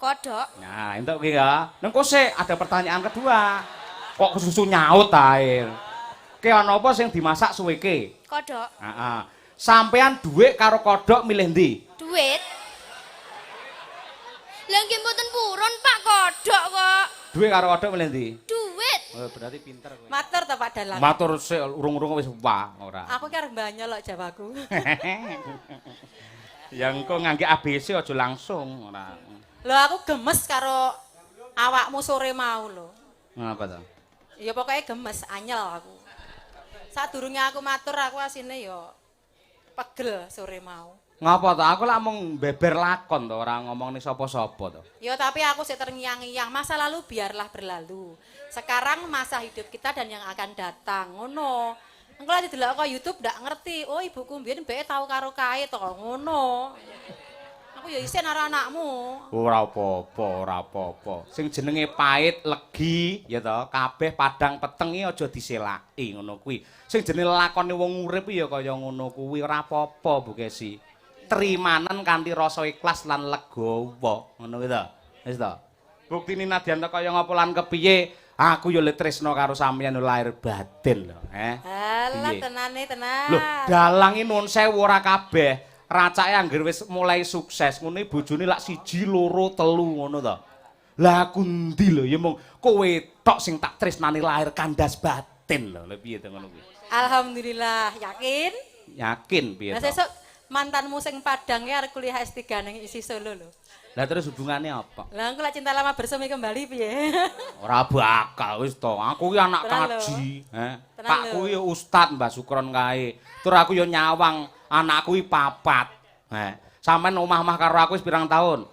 Kodok. Nah, entuk ki ya. Nengko sik ada pertanyaan kedua. Kok kesusu nyaut ae. Ki ana apa sing dimasak suweke? Kodok. Heeh. Sampean dhuwit karo kodhok milih ndi? Duit. Lah nggih mboten purun Pak kodok kok. Dhuwit karo kodhok milih ndi? Duit. Oh, berarti pinter kowe. Matur to Pak Dalang. Matur sik urung-urung wis wah ora. Aku ki arep mbanyol kok jawaku. Ya engko ngangge ABC aja langsung ora. Lho aku gemes karo awakmu sore mau lho. Ngapa to? Ya pokoknya gemes anyel aku. Sadurunge aku matur aku asine ya pegel sore mau. Ngapa to? Aku lak mung beber lakon to, ora ngomong ning sapa-sapa to. Ya tapi aku sik terngiang-ngiang, masa lalu biarlah berlalu. Sekarang masa hidup kita dan yang akan datang, ngono. Engko lagi delok kok YouTube ndak ngerti. Oh, ibuku mbiyen mbeke tau karo kae to ngono. Aku ya isin karo anakmu. Ora apa-apa, ora apa-apa. Sing jenenge pait, legi, ya to, kabeh padang peteng iki aja diselaki ngono kuwi. Sing jenenge lakone wong urip ya kaya ngono kuwi, ora apa-apa Bu Kesi. Trimanen kanthi rasa ikhlas lan legawa, ngono kuwi to. Wis to. Buktine nadyan kaya ngapa lan kepiye, aku ya le tresno karo sampeyan lahir batin lho, Halah Piye? tenane tenan. Lho, dalang iki nuwun sewu ora kabeh. Racake anggere wis mulai sukses, ngono bojone lak 1, 2, 3 ngono to. Lah aku ndi lho ya mung kowe tok sing tak tresnani lahir kandas batin lho. Lha piye to ngono kuwi? Alhamdulillah, yakin? Yakin piye Nah to? sesuk mantanmu sing Padang ki arep kuliah S3 ning isi Solo lho. Lah terus hubungannya apa? Lah engko lek cinta lama bersemi kembali piye? Ora bakal wis to. Aku ki anak Tenan lho. kaji, Tenan Pakku lho. ya ustad Mbah Sukron kae. Tur aku ya nyawang anakku iki 4. Sampeyan omah-omah karo aku wis pirang tahun?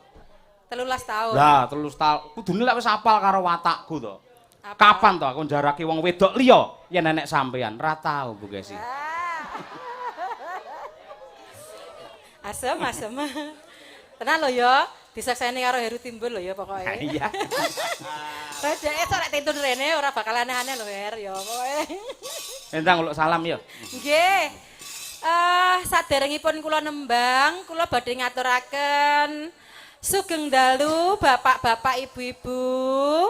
13 tahun. Lah, 3 tahun. Kudune lek wis apal karo watakku to. Apa? Kapan to aku njaraki wong wedok liya yen nenek sampeyan? Ora tau, Bu Kesi. Asem, asem. Tenan lho ya, disakseni karo Heru Timbul lho ya pokoke. Iya. Rada esuk rek titun rene ora bakal aneh-aneh lho Her ya pokoke. Entang uluk salam ya. Nggih. Saderengipun kula nembang, kula badhe ngaturaken sugeng dalu bapak-bapak ibu-ibu.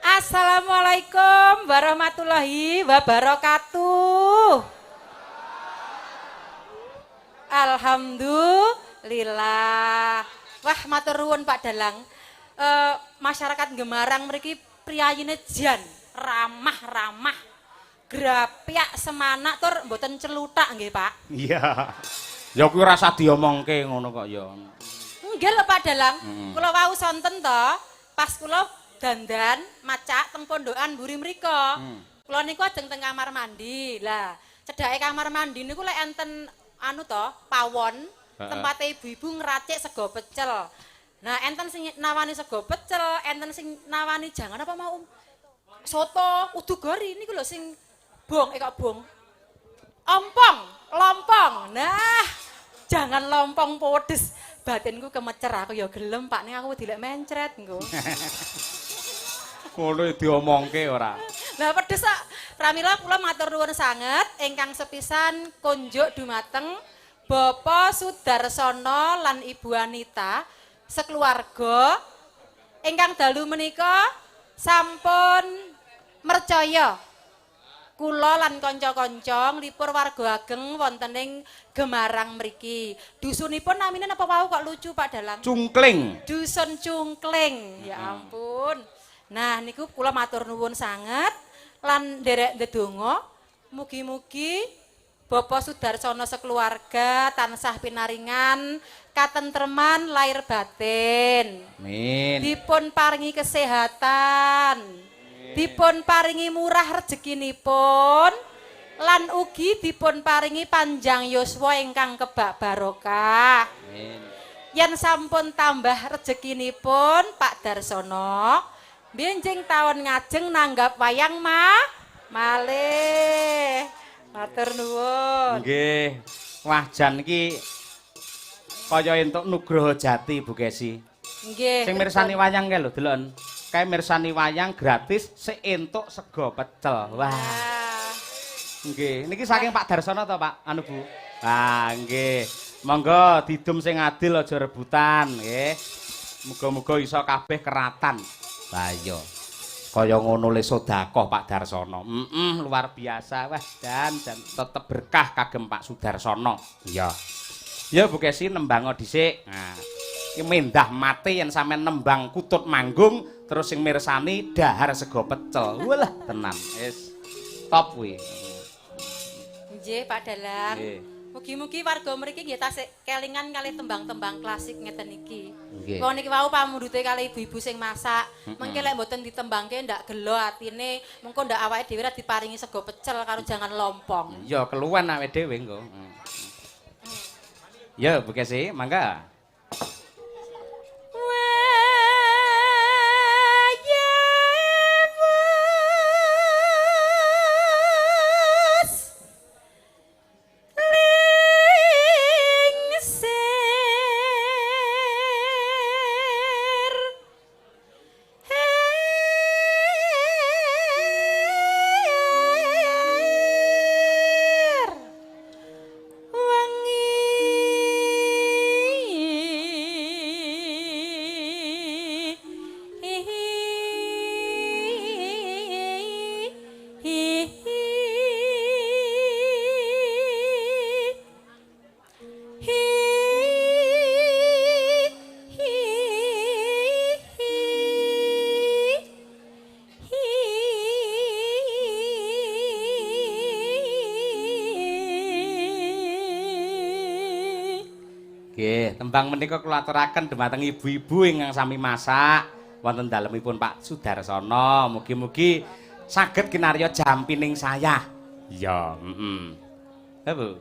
Assalamualaikum warahmatullahi wabarakatuh. Alhamdulillah. Wah, matur nuwun Pak Dalang. Masyarakat Gemarang mriki priyayine jan, ramah-ramah. Grapyak semanak tur mboten celutak nggih, Pak. Iya. Ya kuwi ora usah diomongke ngono kok ya. Nggih lho Pak Dalang. Kula wau sonten to, pas kula dandan macak teng pondokan mburi mriko. Kula niku ajeng teng kamar mandi. Lah, cedhake kamar mandi niku lek enten anu to, pawon, tempate ibu-ibu ngeracik sego pecel. Nah, enten sing nawani sego pecel, enten sing nawani jangan apa mau soto, udu gori niku lho sing bong, kok bong. Ompong, lompong. Nah, jangan lompong pedes. Batinku kemecer aku ya gelem Pak ning aku dilek mencret engko. Ngono diomongke ora. Lah pedes kok. Pramila kula matur nuwun sanget ingkang sepisan kunjuk dumateng Bapak Sudarsono lan Ibu Anita sekeluarga ingkang dalu menika sampun mercaya kula lan kanca-kanca nglipur warga ageng wonten ing Gemarang mriki. Dusunipun namine napa wau kok lucu Pak Dalang? Cungkling. Dusun Cungkling. Ya ampun. Nah niku kula matur nuwun sanget lan nderek ndedonga mugi-mugi Bapak Sudarsono sekeluarga tansah pinaringan katentreman lahir batin. Amin. Dipun paringi kesehatan. Dipun paringi murah rezekinipun lan ugi dipun paringi panjang yuswa ingkang kebak barokah. Amin. Yen sampun tambah rezekinipun Pak Darsono, benjing taun ngajeng nanggap wayang malih. Matur nuwun. Nggih. Wah, jan iki kaya entuk Nugroho Jati Bu Kesi. Nggih. Sing mirsani wayang kae lho delok. Kae mirsani wayang gratis sik entuk sego pecel. Wah. Ah, Nggih, niki saking Pak Darsono to, Pak? Anu Bu. Ah, nggih. Monggo didum sing adil aja rebutan nggih. Muga-muga iso kabeh keratan. Lah iya. Kaya ngono le sedekah Pak Darsono. Luar biasa. Wah, dan tetep berkah kagem Pak Sudarsono. Iya. Ya Bu Kesi nembang dhisik. Nah, iki mendah mati yen sampean nembang kutut manggung terus sing mirsani dahar sego pecel. Walah tenan. Wis top kuwi. Nggih, Pak Dalang. Nggih. Mugi-mugi warga mriki nggih tasih kelingan kalih tembang-tembang klasik ngeten iki. Nggih. Wong niki wau pamundhute kalih ibu-ibu sing masak. Mengke lek mboten ditembangke ndak gelo atine, mengko ndak awake dhewe ra diparingi sego pecel karo jangan lompong. Ya keluwen awake dhewe engko. Ya Bu Kesi, mangga. Nggih, tembang menika kula aturaken dhumateng ibu-ibu ingkang sami masak wonten dalemipun Pak Sudarsono. Mugi-mugi saged kinarya jampining saya. Iya, Ya, Bu.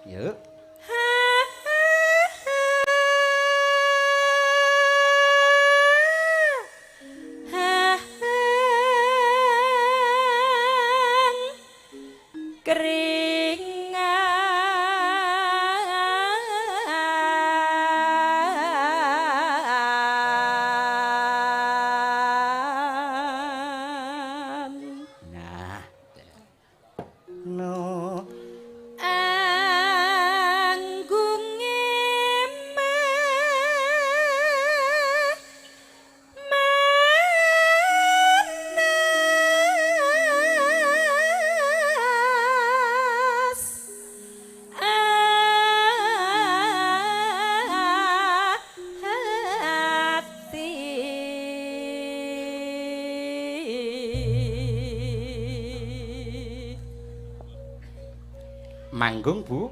Yuk. Nah. No. Manggung, Bu.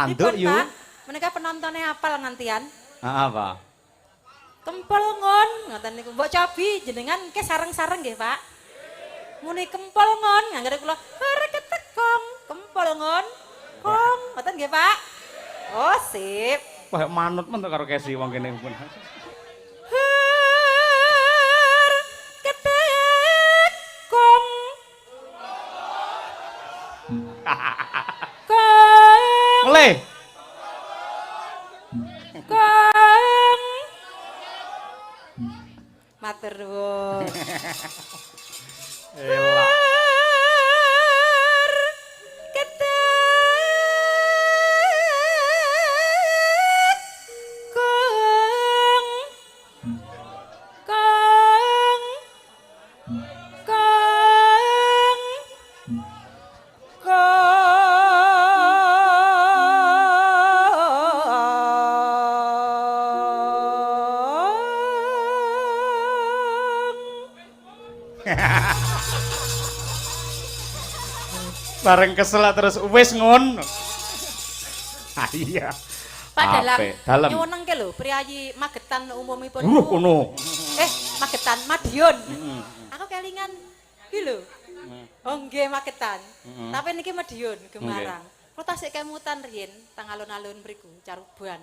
Tanduk Pripun, yu. Pak? Menika penontonnya apal ngantian. Apa? Kempol ngon, ngoten niku. Mbok cobi jenengan ke sareng-sareng nggih, Pak. Muni kempol ngon, nganggere kula reketekong, kempol ngon. Kong, ngoten nggih, Pak. Oh, sip. Wah, manut men karo kesi wong kene pun. Reketekong. Kong. Mulai. Kong. Matur nuwun. Elak. Bareng kesel terus wis ngon. Ah iya. Pak Dalang, Apik, dalem. nyuwunengke lho priyayi Magetan umumipun. Ngono. Magetan Madiun. Aku kelingan iki lho. Oh nggih Magetan. Tapi niki Madiun Gemarang. Kula tasik kemutan riyen teng alun-alun mriku Caruban.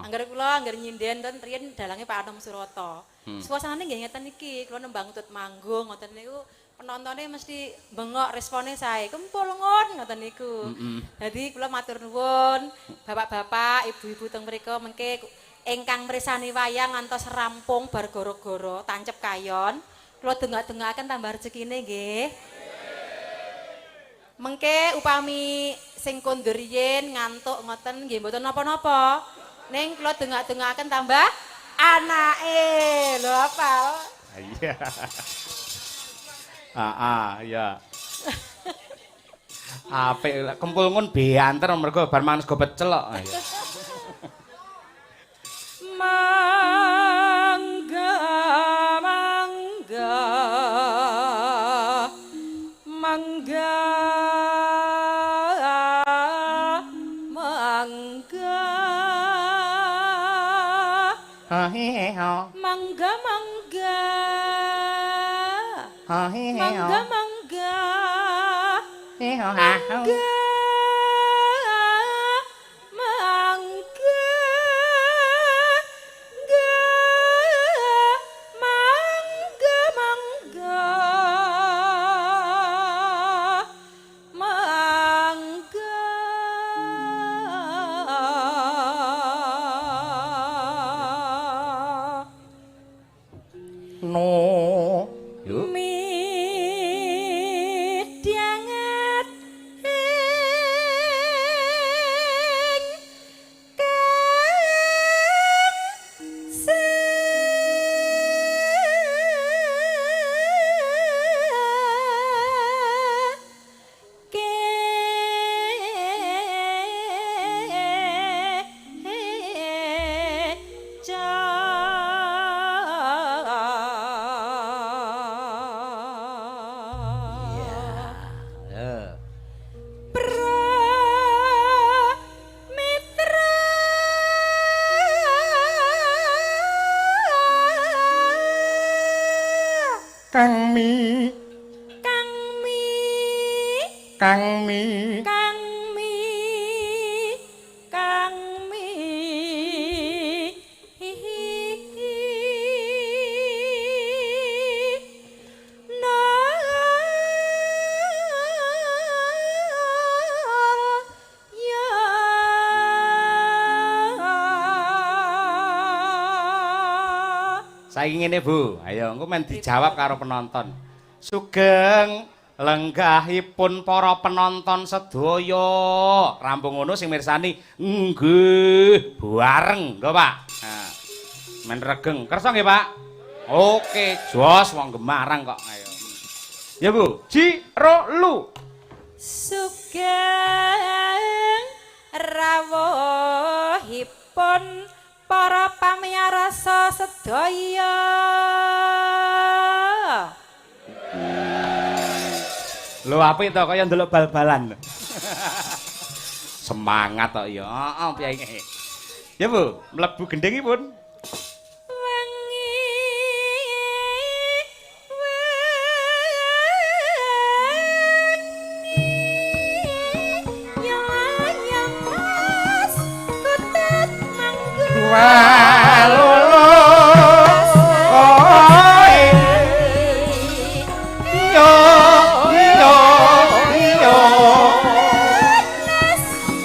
Angger kula angger nyinden ten riyen dalange Pak Anom Suroto. Suasanane nggih ngeten iki, kula nembang utut manggung ngoten niku penontonnya mesti bengok responnya saya kempul ngon ngoten niku. Jadi kula matur nuwun bapak-bapak, ibu-ibu teng mriku mengke ingkang mresani wayang ngantos rampung bar goro-goro tancep kayon. Kula dengak-dengakaken tambah rezekine nggih. Mengke upami sing kondur riyin ngantuk ngoten nggih mboten napa-napa. Ning kula dengak-dengakaken tambah anake lho apal. Iya. Ya. Apik kempul ngun beanter mergo bar mangan sego pecel kok. Mangga mangga mangga mangga mangga mangga mangga mangga mangga Kang Mi saiki ngene Bu, ayo engko men dijawab karo penonton. Sugeng lenggahipun para penonton sedaya. Rampung ngono sing mirsani nggih bareng, lho Pak. Nah, men regeng. Kersa nggih Pak? Oke, jos wong Gemarang kok. Ayo. Ya Bu, Jiro Lu. Sugeng rawuhipun para pamiyarsa sedaya. Lho apik to kaya ndelok bal-balan. Semangat kok ya. Heeh, piye. Ya, Bu, mlebu gendhengipun.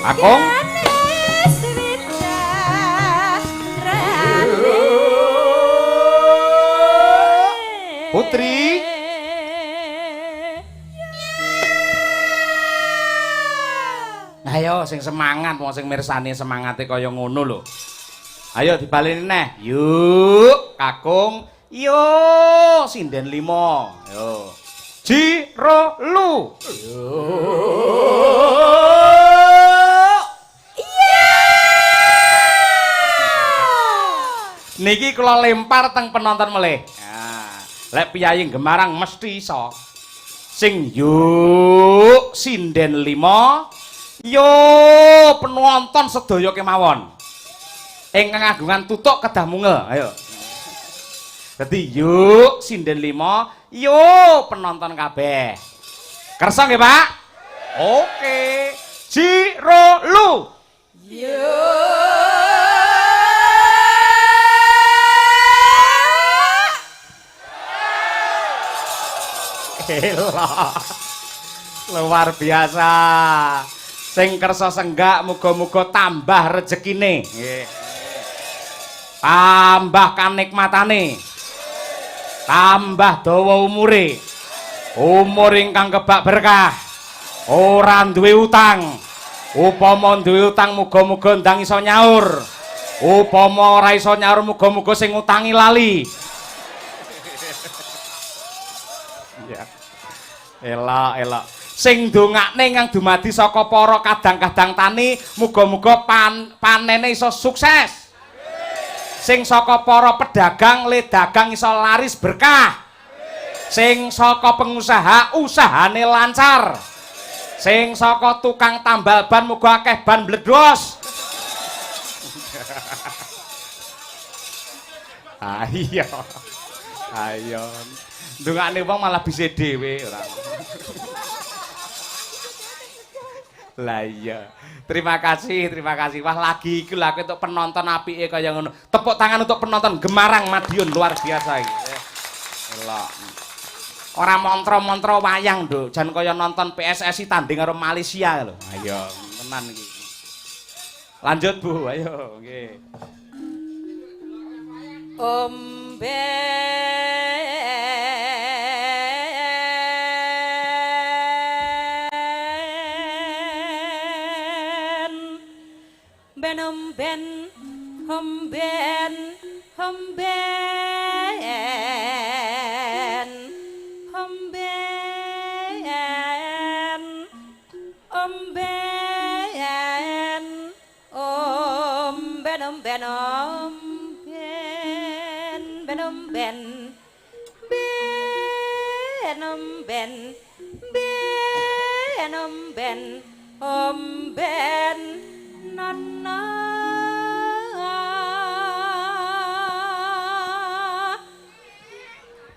Akong Putri ayo sing semangat wong sing mirsani semangate kaya ngono lho. Ayo dibaleni neh. Yuk, Kakung. Yo, sinden 5. Yo. Jiro lu. Yo. Niki kula lempar teng penonton melih. Nah, lek piyayi Gemarang mesti iso. Sing yuk sinden 5. Yo penonton sedaya kemawon. Ingkang agungan tutuk kedah mungel. Ayo. Dadi yuk sinden 5. Yo penonton kabeh. Kersa nggih, Pak? Oke. Jiro lu. Luar biasa. Sing kersa senggak muga-muga tambah rezekine. Nggih. Tambah kanikmatane. Tambah dawa umure. Umur ingkang kebak berkah. Ora duwe utang. Upama duwe utang muga-muga ndang iso nyaur. Upama ora iso nyaur muga-muga sing utangi lali. Ya. Elok. Sing ndongakne kang dumadi saka para kadang-kadang tani muga-muga panene iso sukses. Sing saka para pedagang le dagang iso laris berkah. Sing saka pengusaha usahane lancar. Sing saka tukang tambal ban muga akeh ban bledhos. Ayo. Ndongakne wong malah bisa dhewe ora. Lah iya. Terima kasih. Wah lagi iki lho aku untuk penonton apike kaya ngono. Tepuk tangan untuk penonton Gemarang Madiun luar biasa iki. Elok. Ora montra-montra wayang, Nduk. Jan kaya nonton PSSI tanding karo Malaysia lho. Ayo, tenan iki. Lanjut, Bu. Ayo, nggih.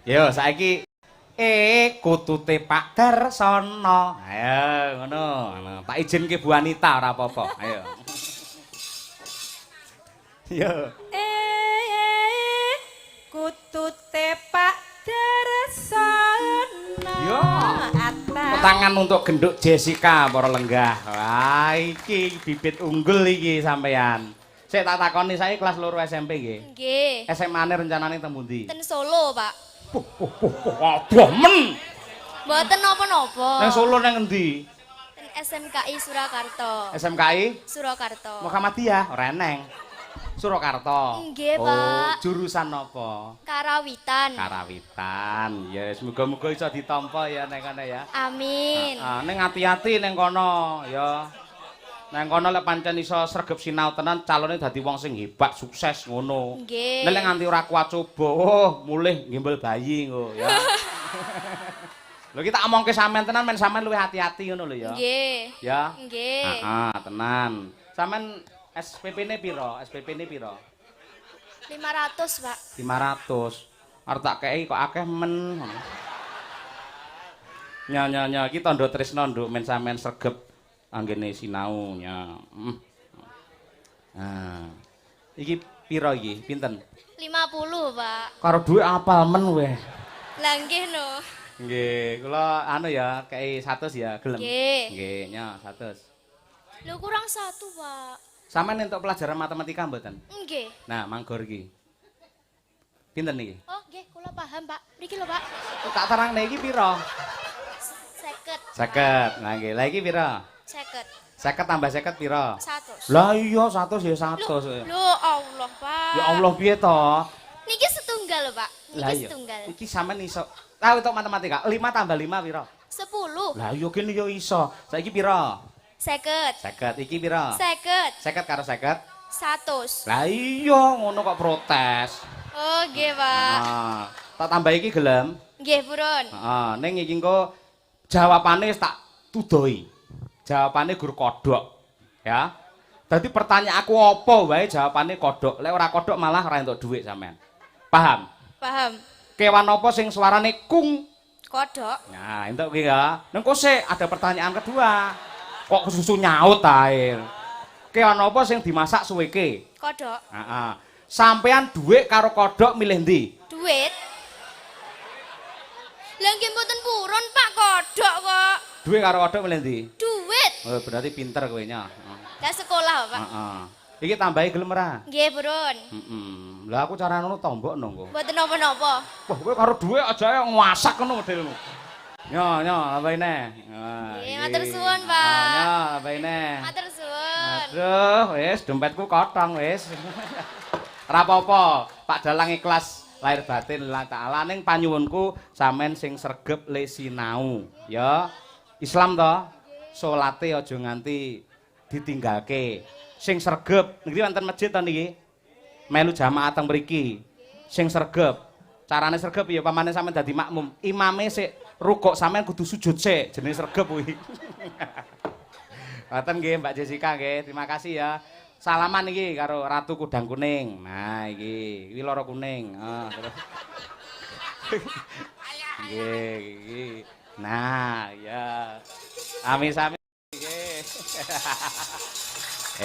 Yo saiki kutute Pak Darsono. Ayo ngono. Tak izinke Bu Anita ora apa-apa. Ayo. Yo. Kutute Pak Darsono. Yo. Tangan untuk genduk Jessica para lenggah. Wah, iki bibit unggul iki sampean. Sik tak takoni saiki kelas 2 SMP nggih. Nggih. SMA-ne rencanane teng pundi? Ten Solo, Pak. Aduh men. Mboten napa-napa. Nang Solo nang endi? Ten SMKI Surakarta. SMKI Surakarta. Muhammadiyah ora eneng. Surakarta. Nggih, Pak. Jurusan apa? Karawitan. Karawitan. Ya muga-muga iso ditampa ya ning kono ya. Amin. Ning ati-ati ning kono ya. Nang kono lek pancen iso sregep sinau tenan calone dadi wong sing hebat, sukses ngono. Nggih. Nek nganti ora kuat coba, mulih ngimbel bayi engko ya. Lho iki tak omongke sampean tenan men sampean luwih hati-hati ngono lho ya. Nggih. Ya. Nggih. Heeh, tenan. Sampean SPP-ne piro? SPP-ne piro? 500, Pak. 500. Arep tak kei kok akeh men. Nya iki tandha tresno nduk men sampean sregep anggene sinau nya. Nah. Iki piro iki? Pinten? 50, Pak. Karo dhuwit apal men weh. Lah nggih no. Nggih, kula anu ya, kei 100 ya, gelem. Nggih. Nggih, nya 100. Lho kurang 1, Pak. Sampeyan entuk pelajaran matematika mboten? Nggih. Nah, manggur iki. Pinten iki? Oh, nggih, kula paham, Pak. Mriki lho, Pak. Tak terangne iki pira? 50. 50. Nah, nggih. Lah iki pira? 50. 50 tambah 50 pira? 100. Lah iya 100 ya 100. Lho Allah, Pak. Ya Allah piye to? Niki setunggal lho, Pak. Lah Niki iya. setunggal. Iki sampean iso. Tahu untuk matematika. 5 tambah 5 pira? 10. Lah iya kene ya iso. Saiki pira? 50. 50. Iki pira? 50. 50 karo 50. 100. Lah iya ngono kok protes. Oh, nggih, Pak. Ah, tak tambah iki gelem. Nggih, Purun. Heeh, ning iki engko jawabane wis tak tudoi. Jawabane gur kodhok. Ya. Dadi pertanyaanku apa wae jawabane kodhok. Lek ora kodhok malah ora entuk dhuwit sampean. Paham? Paham. Kewan apa sing suarane kung? Kodok. Nah, entuk kuwi ya. Nengko sik ada pertanyaan kedua. Kok kesusu nyaut ae. Kewan apa sing dimasak suweke? Kodok. Heeh. Sampean dhuwit karo kodhok milih ndi? Duit. Lah nggih mboten purun, Pak, kodok kok. Dhuwit karo kodhok milih ndi? Duit. Oh, berarti pinter kowe nya. Lah sekolah, Pak. Heeh. Iki tambahi gelem ora? Nggih, Purun. Heeh. Lah aku cara ngono tombokno engko. Mboten napa-napa. Wah, kowe karo dhuwit aja ae ngwasak ngono modelmu. Nya, tambahi neh. Nggih, matur suwun, Pak. Nya, tambahi neh. Matur suwun. Aduh, wis dompetku kotong wis. Ora apa-apa, Pak Dalang ikhlas lahir batin lillahi taala ning panyuwunku sampean sing sregep le sinau, ya. Islam to? Salate aja nganti ditinggalke. Sing sregep, niki wonten masjid to niki? Melu jamaah teng mriki. Sing sregep. Carane sregep ya pamane sampean dadi makmum. Imame sik rukuk sampean kudu sujud sik, jenenge sregep kuwi. Ngoten nggih Mbak Jessica nggih, terima kasih ya. Salaman iki karo Ratu Kudang Kuning. Nah, iki loro kuning. Terus. Nggih, iki. Nah, ya. Amis-amis nggih.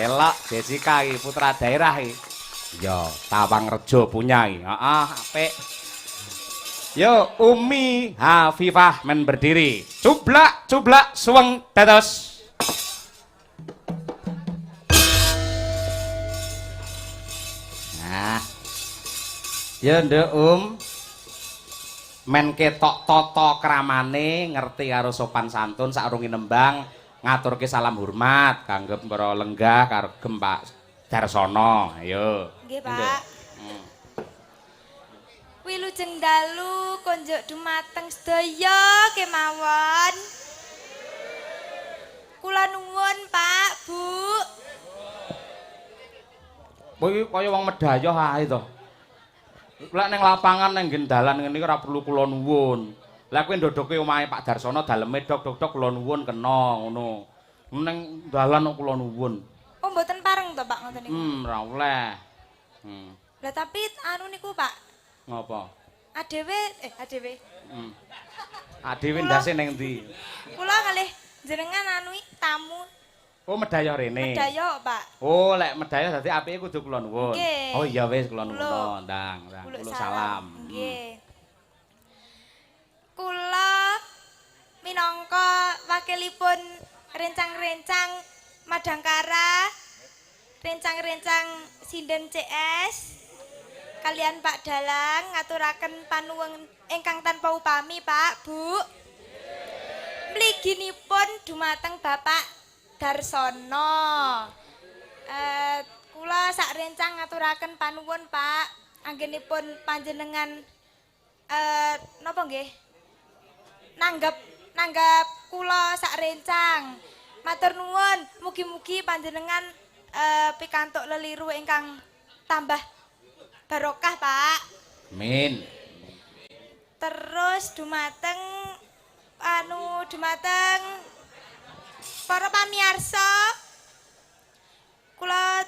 Elok Jessica iki putra daerah iki. Ya, Tawangrejo punya iki. Heeh, apik. Yo, Umi Hafifah men berdiri. Cublak suweng dados. Nah. Ya nduk men ketok tata kramane ngerti karo sopan santun saurunge nembang ngaturke salam hormat kangge para lenggah kagem Pak Darsono. Ayo. Nggih, Pak. Wilujeng dalu konjuk dumateng sedaya kemawon. Kula nuwun, Pak, Bu. Kowe iki kaya wong medhayah ae to. Lek ning lapangan ning nggen dalan ngene iki ora perlu kula nuwun. Lah kowe ndodoke omahe Pak Darsono daleme dok kula nuwun kena ngono. Ning dalan kok kula nuwun. Oh, mboten pareng to, Pak, ngoten niku. Ora oleh. Lah tapi anu niku, Pak. Ngopo? Adewe. Adewe ndase ning ndi? Kula kalih jenengan anu tamu Oh, medhayah rene. medaya, Pak. Oh, lek medhayah dadi apike kudu kula nuwun. Nggih. Oh iya wis kula nuwun, Kula. Ndang. Kula Kula salam. Nggih. Kula minangka wakilipun rencang-rencang Madangkara, rencang-rencang Sinden CS kalian Pak Dalang ngaturaken panuwun ingkang tanpa upami, Pak, Bu. Mliginipun dumateng Bapak Darsono. Kula sak rencang ngaturaken panuwun, Pak. Anggenipun panjenengan napa nggih? Nanggap kula sak rencang. Matur nuwun, mugi-mugi panjenengan pikantuk leliru ingkang tambah barokah, Pak. Amin. Terus dumateng Dumateng para pamirsa kula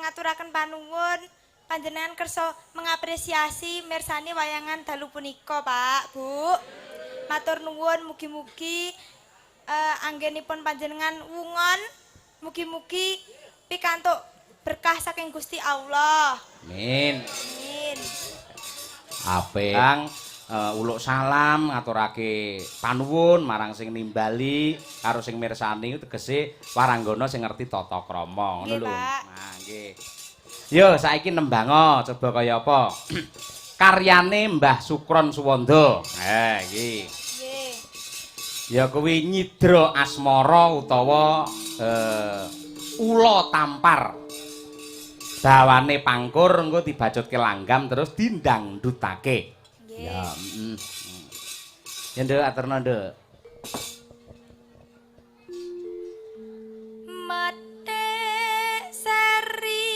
ngaturaken panuwun panjenengan kersa mengapresiasi mirsani wayangan dalu punika, Pak, Bu. Matur nuwun mugi-mugi anggenipun panjenengan wungon mugi-mugi pikantuk berkah saking Gusti Allah. Amin. Amin. Apik. Uluk salam ngaturake panuwun marang sing nimbali karo sing mirsani tegese waranggana sing ngerti tata krama ngono lho. Nah, nggih. Yo saiki nembango coba kaya apa? Karyane Mbah Sukron Suwanda. Iki. Nggih. Ya kuwi nyidra asmara utawa ula tampar. Dawane pangkur engko dibacutke langgam terus dindangdutake. Ya, ya nduk aturna nduk. Matek sari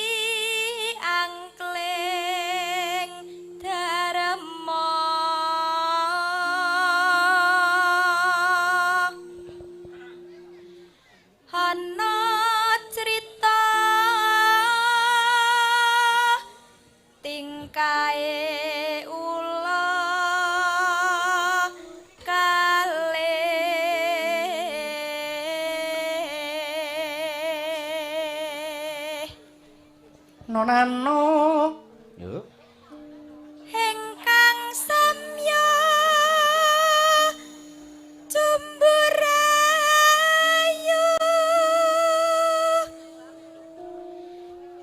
angkling darma ana cerita tingkae nonano yuk ingkang samya cumburayu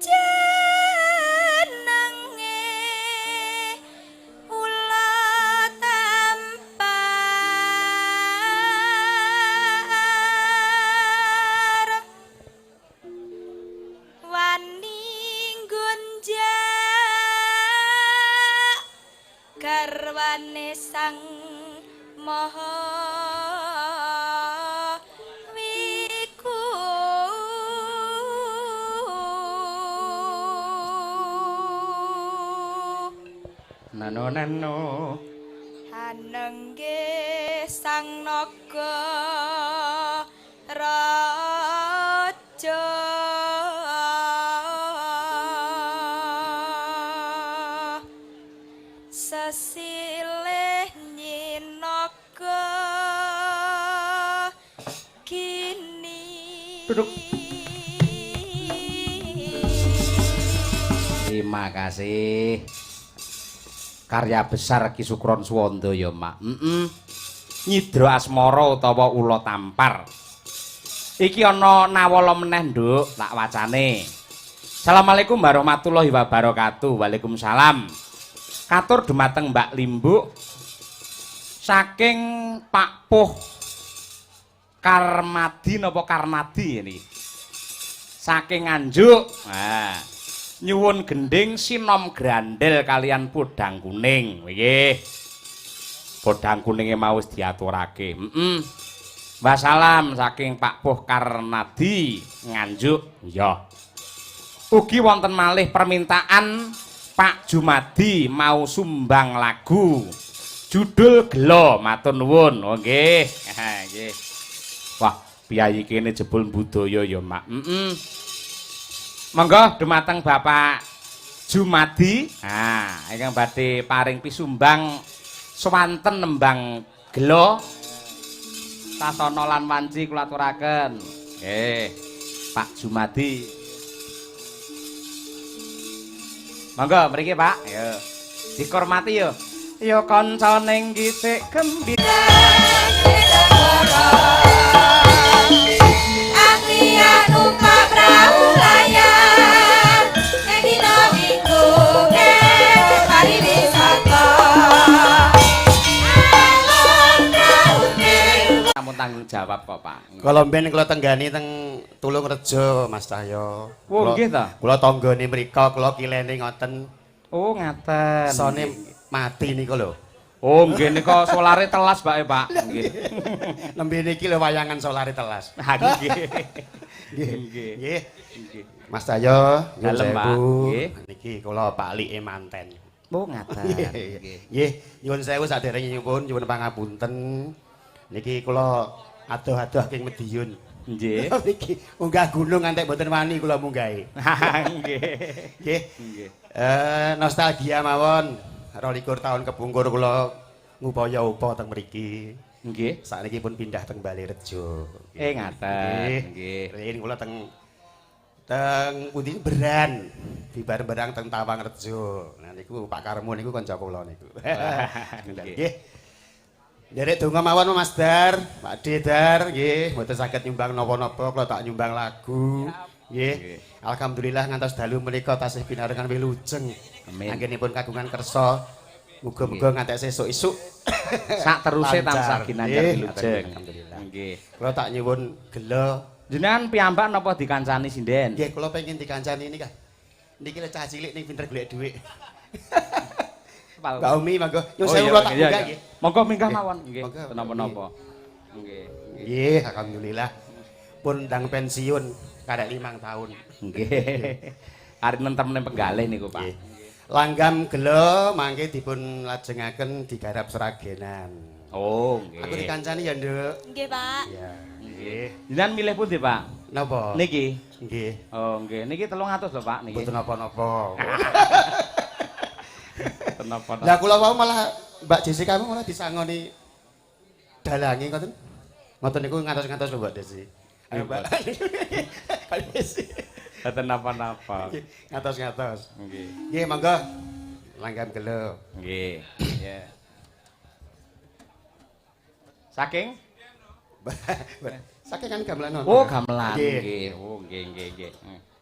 jenenge ula tampar wani garwane sang maha wiku nano hanengge sang naga raja sesilih nyinaga kini duduk. Terima kasih. Karya besar Ki Sukron Suwanda ya, Mak. Nyidra asmara utawa ula tampar. Iki ana nawala meneh, Nduk, tak wacane. Assalamualaikum warahmatullahi wabarakatuh. Waalaikumsalam. Katur dumateng Mbak Limbuk saking Pak Puh Karmadi napa Karnadi ini saking Nganjuk. Nah, nyuwun gending sinom grandel kalian podang kuning nggih. Podang kuninge mau wis diaturake. Wassalam saking Pak Puh Karnadi Nganjuk. Ya. Ugi wonten malih permintaan Pak Jumadi mau sumbang lagu judul Gelo, matur nuwun. Oh nggih. Nggih. Wah, piyayi kene jebul budaya ya, Mak. Monggo dumateng Bapak Jumadi. Nah, ingkang badhe paring pisumbang swanten nembang Gelo. Sasana lan wanci kula aturaken. Nggih. Pak Jumadi. Monggo mriki, Pak. Ayo. Dikormati yo. Ya kancane gisik gembira. Akhia numpak perahu layar ning dina minggu pariwisata alon raune Sampun tanggung jawab kok, Pak. Kalau mben kula tenggani teng Tulungrejo, Mas Cahyo. Oh, nggih ta? Kula tanggane mrika, kula kilene ngoten. Oh, ngaten. Sone mati niku lho. Oh, nggih nika solare telas, Pak, Pak. Nggih. Nembe niki lho wayangan solare telas. Ha nggih. Nggih. Nggih. Mas Cahyo, nyuwun Dalem, Pak. sewu. Nggih. Niki kula Pak Like manten. Oh, ngaten. Nggih. Nyuwun sewu saderenge nyuwun pangapunten. Niki kula adoh-adoh king Medion. Nggih. Niki munggah gunung ngantek mboten wani kula munggahi. Nggih. Nggih. Nggih. Nostalgia mawon. 22 tahun kepungkur kula ngupaya upa teng mriki. Nggih. Sakniki pun pindah teng Balirejo. Ngaten. Nggih. Riyin kula teng pundi Beran. Di bareng-bareng teng Tawangrejo. Nah niku Pak Karmo niku kanca kula niku. Nggih. Nderek donga mawon Mas Dar, Pak Dedar nggih, mboten saged nyumbang napa-napa, kula tak nyumbang lagu. Nggih. Alhamdulillah ngantos dalu menika tasih pinarengan wilujeng. Amin. Anggenipun kagungan kersa. Muga-muga ngantek sesuk-esuk Sak teruse tansah lancar. ginanjar Nggih, wilujeng. alhamdulillah. Nggih. Kula tak nyuwun gelo. Jenengan piyambak napa dikancani sinden? Nggih, kula pengin dikancani ini kah. Niki lek cah cilik ning pinter golek dhuwit. Mbak Umi monggo. Nyuwun sewu kula tak buka nggih. Monggo minggah Nggih. mawon nggih. Monggo. Napa-napa. Nggih. Nggih, alhamdulillah. Pun ndang pensiun karek 5 tahun. Nggih. Arep nentem penggalih niku, Pak. Nggih. Langgam gelo mangke dipun lajengaken digarap seragenan. Oh, Aku nggih. dikancani ya, Nduk. Nggih, Pak. Iya. Nggih. Jenengan milih pundi, Pak? Napa? Niki. Nggih. Oh, nggih. Niki 300 lho, Pak, niki. Mboten napa-napa. Kenapa? Lah kula wau malah Mbak Jessica malah disangoni dalange ngoten. Ngoten niku ngantos-ngantos lho Mbak Desi. Ayo Mbak. Kali Desi. Mboten napa-napa. Ngatos-ngatos. Nggih. Nggih, monggo. Langgam gelo. Nggih. Ya. Saking? Saking kan gamelan. Oh, gamelan Nggih. nggih. Oh, nggih, nggih, nggih.